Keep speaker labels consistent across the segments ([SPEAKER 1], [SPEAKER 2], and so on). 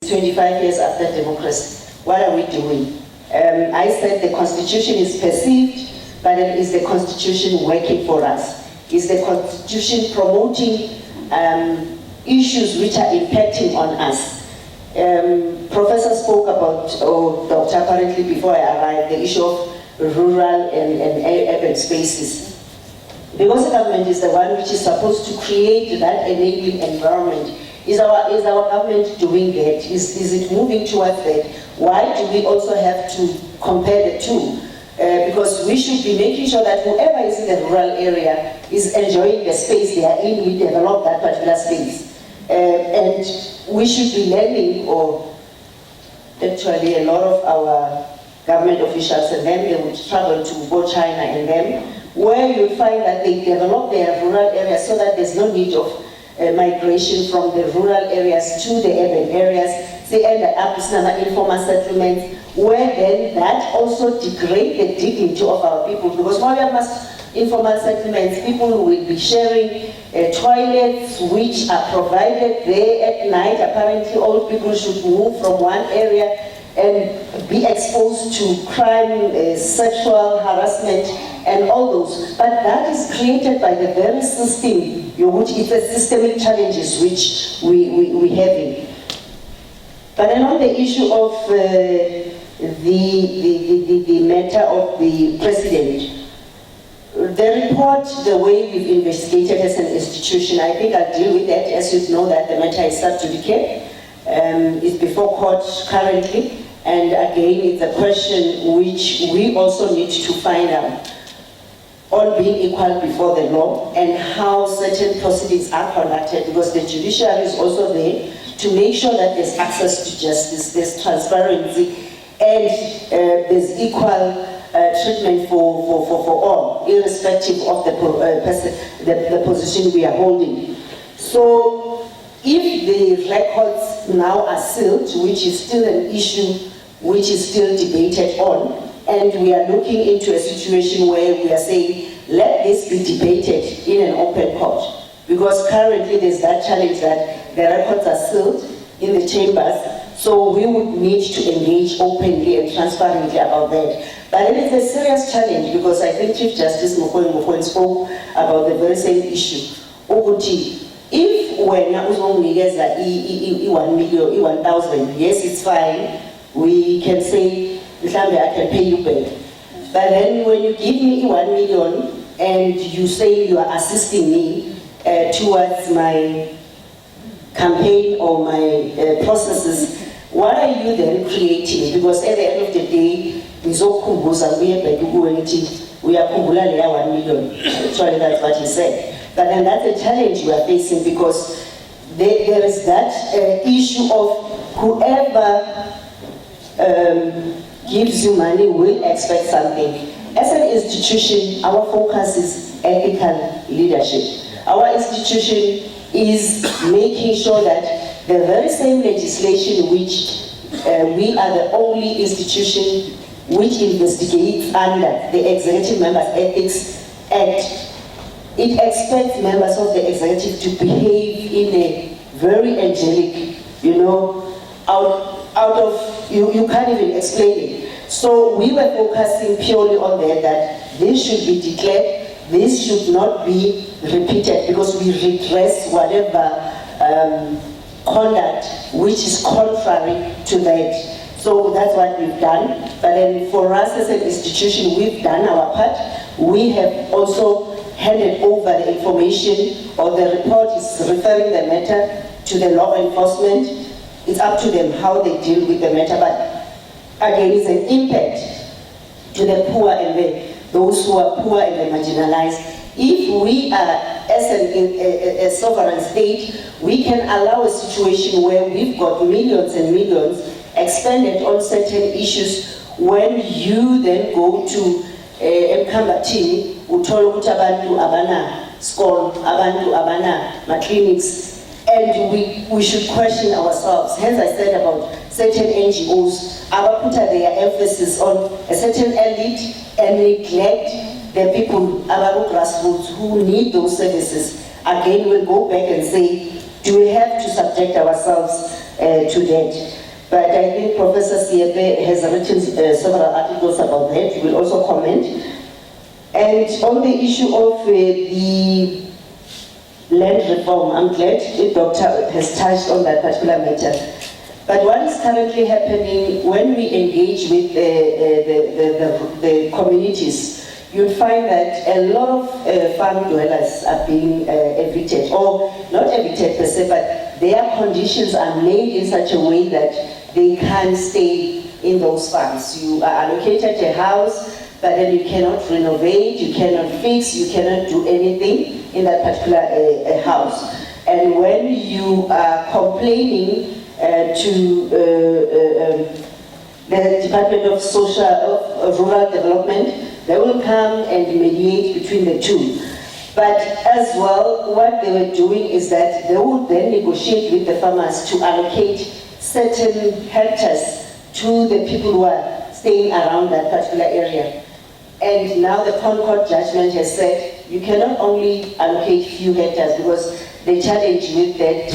[SPEAKER 1] 25 years after democracy. What are we doing? I said the Constitution is perceived, but is the Constitution working for us? Is the Constitution promoting issues which are impacting on us? Professor spoke about, or Doctor apparently before I arrived, the issue of rural and urban spaces. Because the government is the one which is supposed to create that enabling environment, is our government doing that? Is it moving towards that? Why do we also have to compare the two? Because we should be making sure that whoever is in the rural area is enjoying the space they are in, we develop that particular space. And we should be learning, or actually a lot of our government officials and them, they would travel to both China and them, where you find that they develop their rural areas so that there's no need of migration from the rural areas to the urban areas. They end up with some informal settlements, where then that also degrades the dignity of our people. Because while we have informal settlements, people will be sharing toilets which are provided there at night. Apparently old people should move from one area and be exposed to crime, sexual harassment, and all those. But that is created by the very system, which is the systemic challenges which we having. But then on the issue of the matter of the president, the report, the way we've investigated as an institution, I think I'll deal with that. As you know, that the matter is sub judice, is before court currently. And again, it's a question which we also need to find out, all being equal before the law, and how certain proceedings are conducted, because the judiciary is also there to make sure that there's access to justice, there's transparency, and there's equal treatment for all, irrespective of the position we are holding. So if the records now are sealed, which is still an issue which is still debated on, and we are looking into a situation where we are saying, let this be debated in an open court. Because currently there's that challenge that the records are sealed in the chambers, so we would need to engage openly and transparently about that. But it is a serious challenge, because I think Chief Justice Mkhwebane spoke about the very same issue. If when I 1 million, 1,000, yes, it's fine. We can say, I can pay you back. But then when you give me 1 million and you say you are assisting me towards my campaign or my processes, what are you then creating? Because at the end of the day, we are 1 million. Actually, that's what he said. But then that's a challenge we are facing, because there is that issue of whoever gives you money will expect something. As an institution, our focus is ethical leadership. Our institution is making sure that the very same legislation which we are the only institution which investigates under the Executive Members Ethics Act, it expects members of the executive to behave in a very angelic, out of, you can't even explain it. So we were focusing purely on that this should be declared, this should not be repeated, because we redress whatever conduct which is contrary to that. So that's what we've done. But then for us as an institution, we've done our part. We have also handed over the information, or the report is referring the matter to the law enforcement. It's up to them how they deal with the matter, but again, it's an impact to the poor and those who are poor and the marginalized. If we are, as a sovereign state, we can allow a situation where we've got millions and millions expended on certain issues, when you then go to Mkambatini, uthola ukuthi abantu abana school, abantu abana clinics, and we should question ourselves. Hence I said about certain NGOs, put their emphasis on a certain elite and neglect the people, our grassroots, who need those services. Again, we'll go back and say, do we have to subject ourselves to that? But I think Professor Siepe has written several articles about that. He will also comment. And on the issue of the land reform, I'm glad the doctor has touched on that particular matter. But what is currently happening when we engage with the communities, you'll find that a lot of farm dwellers are being evicted, or not evicted per se, but their conditions are made in such a way that they can't stay in those farms. You are allocated a house, but then you cannot renovate, you cannot fix, you cannot do anything in that particular house. And when you are complaining to the Department of Rural Development, they will come and mediate between the two. But as well, what they were doing is that they would then negotiate with the farmers to allocate certain hectares to the people who are staying around that particular area. And now the Concord judgment has said you cannot only allocate few hectares, because the challenge with that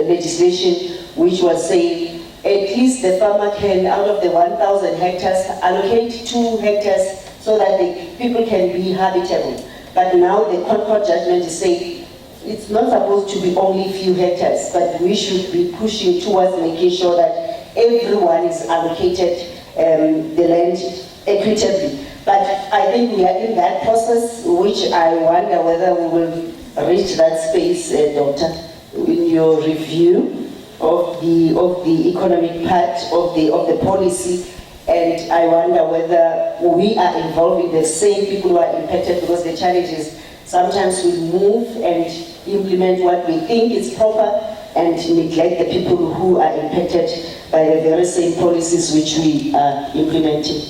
[SPEAKER 1] legislation, which was saying at least the farmer can, out of the 1,000 hectares, allocate 2 hectares so that the people can be habitable. But now the Concord judgment is saying it's not supposed to be only few hectares, but we should be pushing towards making sure that everyone is allocated the land equitably. But I think we are in that process, which I wonder whether we will reach that space, Doctor, in your review of the economic part of the policy. And I wonder whether we are involving the same people who are impacted, because the challenge is sometimes we move and implement what we think is proper and neglect the people who are impacted by the very same policies which we are implementing.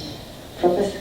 [SPEAKER 1] Professor?